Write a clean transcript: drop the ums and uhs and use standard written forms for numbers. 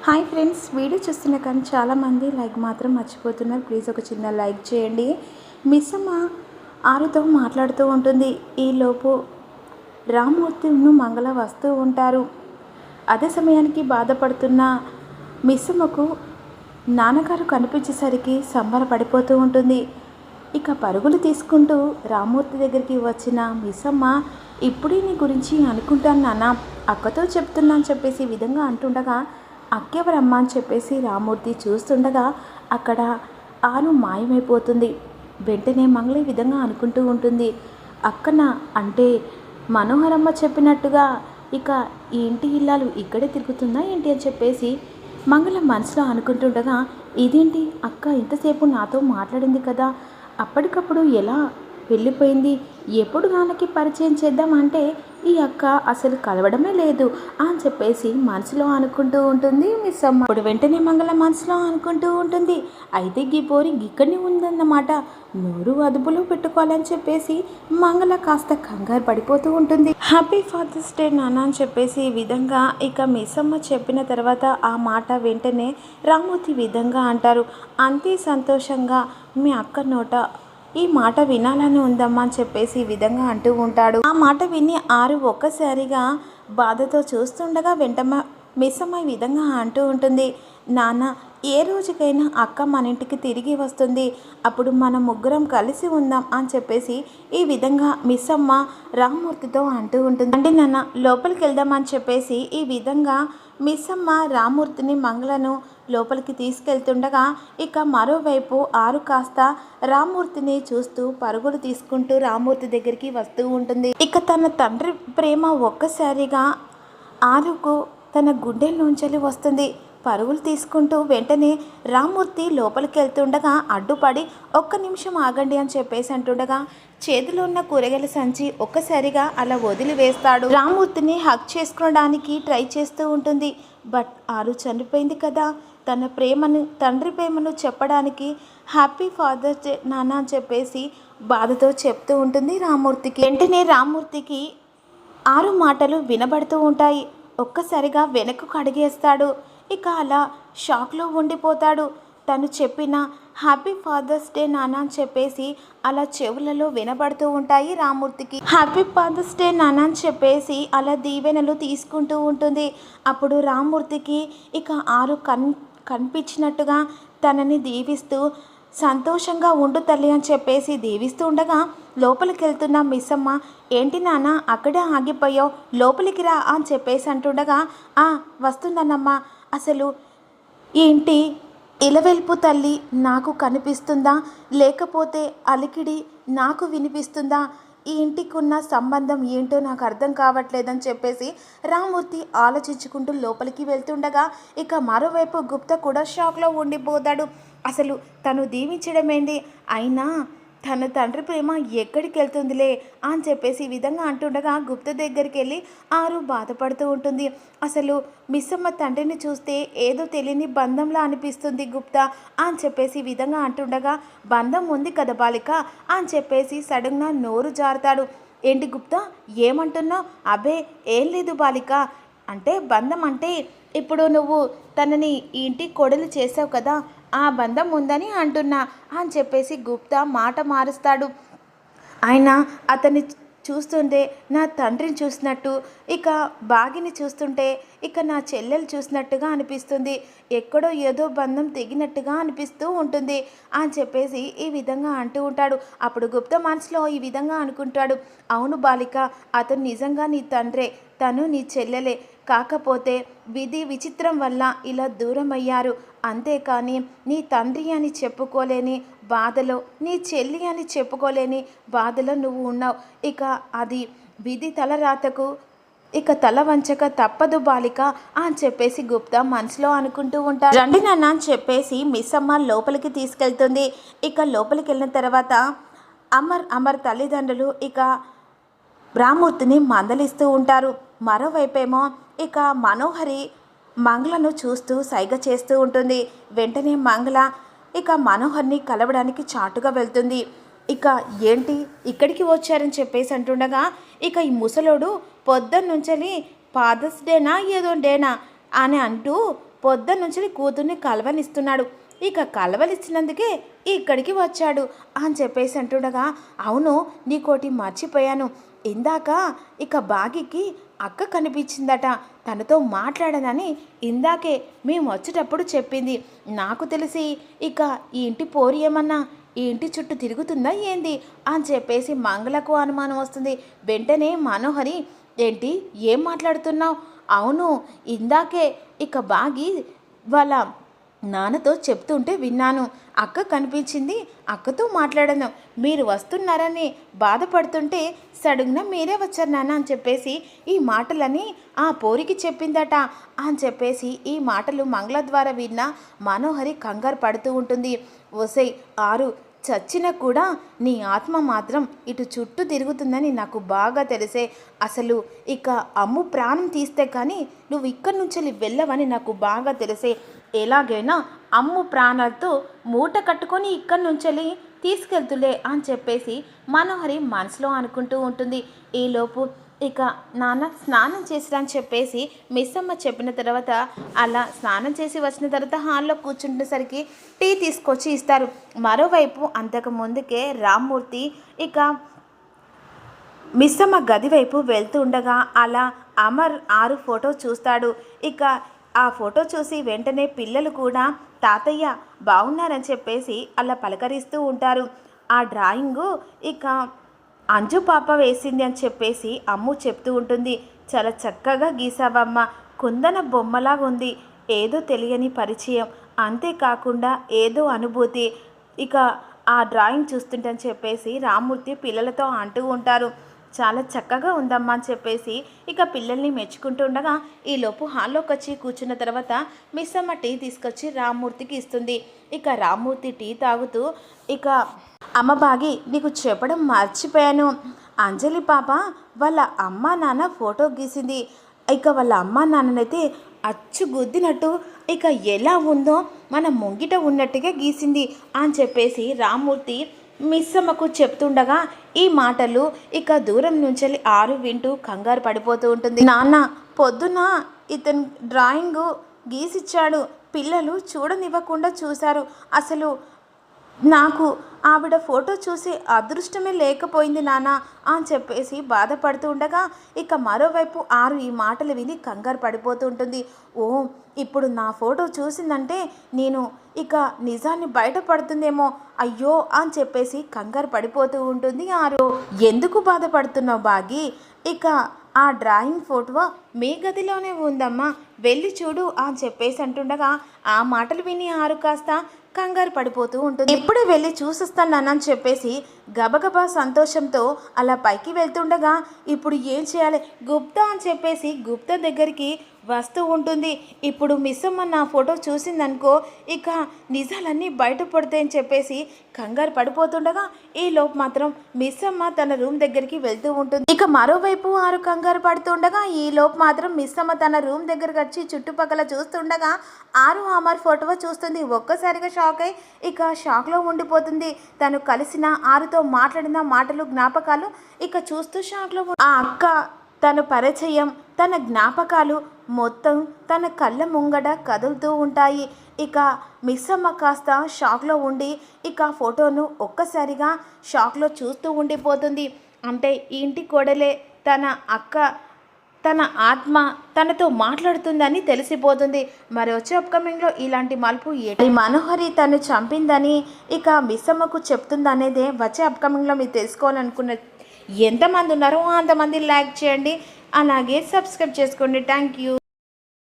Hi friends, video చూస్తున్న కానీ చాలామంది లైక్ మాత్రం మర్చిపోతున్నారు. ప్లీజ్ ఒక చిన్న లైక్ చేయండి. మిస్సమ్మ ఆరుతో మాట్లాడుతూ ఉంటుంది. ఈలోపు రామ్మూర్తిను మంగళ వస్తూ ఉంటారు. అదే సమయానికి బాధపడుతున్న మిస్సమ్మకు నాన్నగారు కనిపించేసరికి సంబరపడిపోతూ ఉంటుంది. ఇక పరుగులు తీసుకుంటూ రామ్మూర్తి దగ్గరికి వచ్చిన మిస్సమ్మ, ఇప్పుడే నీ గురించి అనుకుంటాను నాన్న, అక్కతో చెప్తున్నాను చెప్పేసి ఈ విధంగా అంటుండగా, అక్కెవరమ్మా అని చెప్పేసి రామ్మూర్తి చూస్తుండగా అక్కడ ఆరు మాయమైపోతుంది. వెంటనే మంగళ ఈ విధంగా అనుకుంటూ ఉంటుంది. అక్కన అంటే మనోహరమ్మ చెప్పినట్టుగా ఇక ఈ ఇంటి ఇల్లాలు ఇక్కడే తిరుగుతుందా ఏంటి అని చెప్పేసి మంగళ మనసులో అనుకుంటుండగా, ఇదేంటి అక్క ఇంతసేపు నాతో మాట్లాడింది కదా, అప్పటికప్పుడు ఎలా వెళ్ళిపోయింది, ఎప్పుడు నాన్నకి పరిచయం చేద్దామంటే ఈ అక్క అసలు కలవడమే లేదు అని చెప్పేసి మనసులో అనుకుంటూ ఉంటుంది మిస్సమ్మ. ఇప్పుడు వెంటనే మంగళ మనసులో అనుకుంటూ ఉంటుంది, అయితే గీ పోరి ఇక్కడనే ఉందన్నమాట, నోరు అదుపులో పెట్టుకోవాలని చెప్పేసి మంగళ కాస్త కంగారు పడిపోతూ ఉంటుంది. హ్యాపీ ఫాదర్స్ డే నాన్న అని చెప్పేసి ఈ విధంగా ఇక మిస్సమ్మ చెప్పిన తర్వాత ఆ మాట వెంటనే రామ్మూర్తి విధంగా అంటారు. అంతే సంతోషంగా మీ అక్క నోట ఈ మాట వినాలని ఉందమ్మా అని చెప్పేసి ఈ విధంగా అంటూ ఉంటాడు. ఆ మాట విని ఆరు ఒక్కసారిగా బాధతో చూస్తుండగా మిస్సమ్మ ఈ విధంగా అంటూ ఉంటుంది, నాన్న ఏ రోజుకైనా అక్క మన ఇంటికి తిరిగి వస్తుంది, అప్పుడు మనం ముగ్గురం కలిసి ఉందాం అని చెప్పేసి ఈ విధంగా మిస్సమ్మ రామ్మూర్తితో అంటూ ఉంటుంది. అంటే నాన్న లోపలికి వెళ్దామని చెప్పేసి ఈ విధంగా మిస్సమ్మ రామ్మూర్తిని మంగళను లోపలికి తీసుకెళ్తుండగా ఇక మరోవైపు ఆరు కాస్త రామ్మూర్తిని చూస్తూ పరుగులు తీసుకుంటూ రామ్మూర్తి దగ్గరికి వస్తూ ఉంటుంది. ఇక తన తండ్రి ప్రేమ ఒక్కసారిగా ఆరుకు తన గుండెల్లోంచెలి వస్తుంది. పరుగులు తీసుకుంటూ వెంటనే రామ్మూర్తి లోపలికి వెళ్తుండగా అడ్డుపడి ఒక్క నిమిషం ఆగండి అని చెప్పేసి అంటుండగా చేతిలో ఉన్న కూరగాయల సంచి ఒక్కసారిగా అలా వదిలివేస్తాడు. రామ్మూర్తిని హక్ చేసుకోవడానికి ట్రై చేస్తూ ఉంటుంది. బట్ ఆరు చనిపోయింది కదా, తన ప్రేమను తండ్రి ప్రేమను చెప్పడానికి హ్యాపీ ఫాదర్స్ డే నాన్న అని చెప్పేసి బాధతో చెప్తూ ఉంటుంది రామ్మూర్తికి. వెంటనే రామ్మూర్తికి ఆరు మాటలు వినబడుతూ ఉంటాయి. ఒక్కసారిగా వెనక్కు అడిగేస్తాడు. ఇక అలా షాక్లో ఉండిపోతాడు. తను చెప్పిన హ్యాపీ ఫాదర్స్ డే నాన్న అని చెప్పేసి అలా చెవులలో వినబడుతూ ఉంటాయి రామ్మూర్తికి. హ్యాపీ ఫాదర్స్ డే నాన్న అని చెప్పేసి అలా దీవెనలు తీసుకుంటూ ఉంటుంది. అప్పుడు రామ్మూర్తికి ఇక ఆరు కనిపించినట్టుగా తనని దీవిస్తూ సంతోషంగా ఉండు తల్లి అని చెప్పేసి దీవిస్తూ ఉండగా లోపలికి వెళ్తున్న మిస్సమ్మ, ఏంటి నాన్న అక్కడే ఆగిపోయావు, లోపలికి రా అని చెప్పేసి అంటుండగా, వస్తుందన్నమ్మా, అసలు ఈ ఇంటి ఇలవెల్పు తల్లి నాకు కనిపిస్తుందా, లేకపోతే అలికిడి నాకు వినిపిస్తుందా, ఈ ఇంటికి ఉన్న సంబంధం ఏంటో నాకు అర్థం కావట్లేదని చెప్పేసి రామ్మూర్తి ఆలోచించుకుంటూ లోపలికి వెళ్తుండగా ఇక మరోవైపు గుప్తా కూడా షాక్లో ఉండిపోతాడు. అసలు తను దీవించడమేంది, అయినా తన తండ్రి ప్రేమ ఎక్కడికి వెళ్తుందిలే అని చెప్పేసి ఈ విధంగా అంటుండగా గుప్త దగ్గరికి వెళ్ళి ఆరు బాధపడుతూ ఉంటుంది. అసలు మిస్సమ్మ తండ్రిని చూస్తే ఏదో తెలియని బంధంలా అనిపిస్తుంది గుప్తా అని చెప్పేసి ఈ విధంగా అంటుండగా, బంధం ఉంది కదా బాలిక అని చెప్పేసి సడన్గా నోరు జారుతాడు. ఏంటి గుప్తా ఏమంటున్నావు? అబే ఏం లేదు బాలిక, అంటే బంధం అంటే ఇప్పుడు నువ్వు తనని ఈ ఇంటికి కోడలు చేసావు కదా, ఆ బంధం ఉందని అంటున్నా అని చెప్పేసి గుప్తా మాట మారుస్తాడు. ఆయన అతన్ని చూస్తుంటే నా తండ్రిని చూసినట్టు, ఇక బాగిని చూస్తుంటే ఇక నా చెల్లెలు చూసినట్టుగా అనిపిస్తుంది, ఎక్కడో ఏదో బంధం తెగినట్టుగా అనిపిస్తూ ఉంటుంది అని చెప్పేసి ఈ విధంగా అంటూ ఉంటాడు. అప్పుడు గుప్త మనసులో ఈ విధంగా అనుకుంటాడు, అవును బాలిక, అతను నిజంగా నీ తండ్రే, తను నీ చెల్లెలే, కాకపోతే విధి విచిత్రం వల్ల ఇలా దూరం అయ్యారు, అంతేకాని నీ తండ్రి అని చెప్పుకోలేని బాధలో, నీ చెల్లి అని చెప్పుకోలేని బాధలో నువ్వు ఉన్నావు, ఇక అది విధి తలరాతకు ఇక తల వంచక తప్పదు బాలిక అని చెప్పేసి గుప్తా మనసులో అనుకుంటూ ఉంటాడు. రండి నాన్న అని చెప్పేసి మిస్సమ్మ లోపలికి తీసుకెళ్తుంది. ఇక లోపలికి వెళ్ళిన తర్వాత అమర్ తల్లిదండ్రులు ఇక రామ్మూర్తిని మందలిస్తూ ఉంటారు. మరోవైపేమో ఇక మనోహరి మంగళను చూస్తూ సైగ చేస్తూ ఉంటుంది. వెంటనే మంగళ ఇక మనోహర్ని కలవడానికి చాటుగా వెళ్తుంది. ఇక ఏంటి ఇక్కడికి వచ్చారని చెప్పేసి అంటుండగా ఇక ఈ ముసలోడు పొద్దున్నుంచలి ఫాదర్స్ డేనా ఏదో డేనా అని అంటూ పొద్దున్నుంచి కూతుర్ని కలవనిస్తున్నాడు. ఇక కలవలిచ్చినందుకే ఇక్కడికి వచ్చాడు అని చెప్పేసి అంటుండగా, అవును నీకోటి మర్చిపోయాను. ఇందాక ఇక బాగికి అక్క కనిపించిందట, తనతో మాట్లాడనని ఇందాకే మేము వచ్చేటప్పుడు చెప్పింది. నాకు తెలిసి ఇక ఈ ఇంటి పోరి ఏమన్నా ఈ ఇంటి చుట్టూ తిరుగుతుందా ఏంది అని చెప్పేసి మంగళకు అనుమానం వస్తుంది. వెంటనే మనోహరి, ఏంటి ఏం మాట్లాడుతున్నావు? అవును ఇందాకే ఇక బాగి వాళ్ళ నాన్నతో చెప్తుంటే విన్నాను. అక్క కనిపించింది, అక్కతో మాట్లాడాను. మీరు వస్తున్నారని బాధపడుతుంటే సడన్గా మీరే వచ్చారు నాన్న అని చెప్పేసి ఈ మాటలని ఆ పోరికి చెప్పిందట అని చెప్పేసి ఈ మాటలు మంగళ ద్వారా విన్న మనోహరి కంగారు పడుతూ ఉంటుంది. ఒసై ఆరు, చచ్చినా కూడా నీ ఆత్మ మాత్రం ఇటు చుట్టూ తిరుగుతుందని నాకు బాగా తెలిసే. అసలు ఇక అమ్ము ప్రాణం తీస్తే కానీ నువ్వు ఇక్కడి నుంచి వెళ్ళవని నాకు బాగా తెలిసే. ఎలాగైనా అమ్ము ప్రాణాలతో మూట కట్టుకొని ఇక్కడి నుంచి తీసుకెళ్తులే అని చెప్పేసి మనోహరి మనసులో అనుకుంటూ ఉంటుంది. ఈలోపు ఇక నాన్న స్నానం చేసిరా అని చెప్పేసి మిస్సమ్మ చెప్పిన తర్వాత అలా స్నానం చేసి వచ్చిన తర్వాత హాల్లో కూర్చుంటేసరికి టీ తీసుకొచ్చి ఇస్తారు. మరోవైపు అంతకు ముందుకే రామ్మూర్తి ఇక మిస్సమ్మ గది వైపు వెళ్తూ ఉండగా అలా అమర్ ఆరు ఫోటో చూస్తాడు. ఇక ఆ ఫోటో చూసి వెంటనే పిల్లలు కూడా తాతయ్య బాగున్నారని చెప్పేసి అలా పలకరిస్తూ ఉంటారు. ఆ డ్రాయింగు ఇక అంజు పాప వేసింది అని చెప్పేసి అమ్ము చెప్తూ ఉంటుంది. చాలా చక్కగా గీసావమ్మ, కుందన బొమ్మలాగా ఉంది. ఏదో తెలియని పరిచయం, అంతేకాకుండా ఏదో అనుభూతి. ఇక ఆ డ్రాయింగ్ చూస్తుంటే అని చెప్పేసి రామ్మూర్తి పిల్లలతో అంటూ ఉంటారు. చాలా చక్కగా ఉందమ్మా అని చెప్పేసి ఇక పిల్లల్ని మెచ్చుకుంటూ ఉండగా ఈలోపు హాల్లోకి వచ్చి కూర్చున్న తర్వాత మిస్సమ్మ టీ తీసుకొచ్చి రామ్మూర్తికి ఇస్తుంది. ఇక రామ్మూర్తి టీ తాగుతూ ఇక అమ్మ బాగి నీకు చెప్పడం మర్చిపోయాను. అంజలి పాప వాళ్ళ అమ్మ నాన్న ఫోటో గీసింది. ఇక వాళ్ళ అమ్మ నాన్ననైతే అచ్చు గుద్దినట్టు ఇక ఎలా ఉందో మన ముంగిట ఉన్నట్టుగా గీసింది అని చెప్పేసి రామ్మూర్తి మిస్సమ్మకు చెప్తుండగా ఈ మాటలు ఇక దూరం నుంచి ఆరు వింటూ కంగారు పడిపోతూ ఉంటుంది. నాన్న పొద్దున ఇతను డ్రాయింగు గీసిచ్చాడు, పిల్లలు చూడనివ్వకుండా చూశారు. అసలు నాకు ఆవిడ ఫోటో చూసి అదృష్టమే లేకపోయింది నాన్న అని చెప్పేసి బాధపడుతూ ఉండగా ఇక మరోవైపు ఆరు ఈ మాటలు విని కంగారు పడిపోతూ ఉంటుంది. ఓ ఇప్పుడు నా ఫోటో చూసిందంటే నేను ఇక నిజాన్ని బయటపడుతుందేమో, అయ్యో అని చెప్పేసి కంగారు పడిపోతూ ఉంటుంది ఆరు. ఎందుకు బాధపడుతున్నావు బాగి? ఇక ఆ డ్రాయింగ్ ఫోటో మీ గదిలోనే ఉందమ్మా, వెళ్ళి చూడు అని చెప్పేసి అంటుండగా ఆ మాటలు విని ఆరు కాస్త కంగారు పడిపోతూ ఉంటుంది. ఇప్పుడే వెళ్ళి చూసిస్తానని చెప్పేసి గబగబా సంతోషంతో అలా పైకి వెళ్తుండగా ఇప్పుడు ఏం చేయాలి గుప్తా అని చెప్పేసి గుప్తా దగ్గరికి వస్తూ ఉంటుంది. ఇప్పుడు మిస్సమ్మ నా ఫోటో చూసిందనుకో ఇక నిజాలన్నీ బయటపడతాయని చెప్పేసి కంగారు పడిపోతుండగా ఈ లోపు మాత్రం మిస్సమ్మ తన రూమ్ దగ్గరికి వెళ్తూ ఉంటుంది. ఇక మరోవైపు ఆరు కంగారు పడుతుండగా ఈ లోపు మాత్రం మిస్సమ్మ తన రూమ్ దగ్గరకు వచ్చి చుట్టుపక్కల చూస్తుండగా ఆరు అమర్ ఫోటో చూస్తుంది. ఒక్కసారిగా షాక్ అయి ఇక షాక్లో ఉండిపోతుంది. తను కలిసిన ఆరుతో మాట్లాడిన మాటలు జ్ఞాపకాలు ఇక చూస్తూ షాక్లో ఆ అక్క తన పరిచయం తన జ్ఞాపకాలు మొత్తం తన కళ్ళ ముంగడ కదులుతూ ఉంటాయి. ఇక మిస్సమ్మ కాస్త షాక్లో ఉండి ఇక ఫోటోను ఒక్కసారిగా షాక్లో చూస్తూ ఉండిపోతుంది. అంటే ఈ ఇంటి కోడలే తన అక్క, తన ఆత్మ తనతో మాట్లాడుతుందని తెలిసిపోతుంది. మరి వచ్చే అప్కమింగ్లో ఇలాంటి మలుపు మనోహరి తను చంపిందని ఇక మిస్సమ్మకు చెప్తుందనేదే వచ్చే అప్కమింగ్లో మీరు తెలుసుకోవాలనుకున్న ఎంతమంది ఉన్నారో అంతమంది లైక్ చేయండి, అలాగే సబ్స్క్రైబ్ చేసుకోండి. Thank you.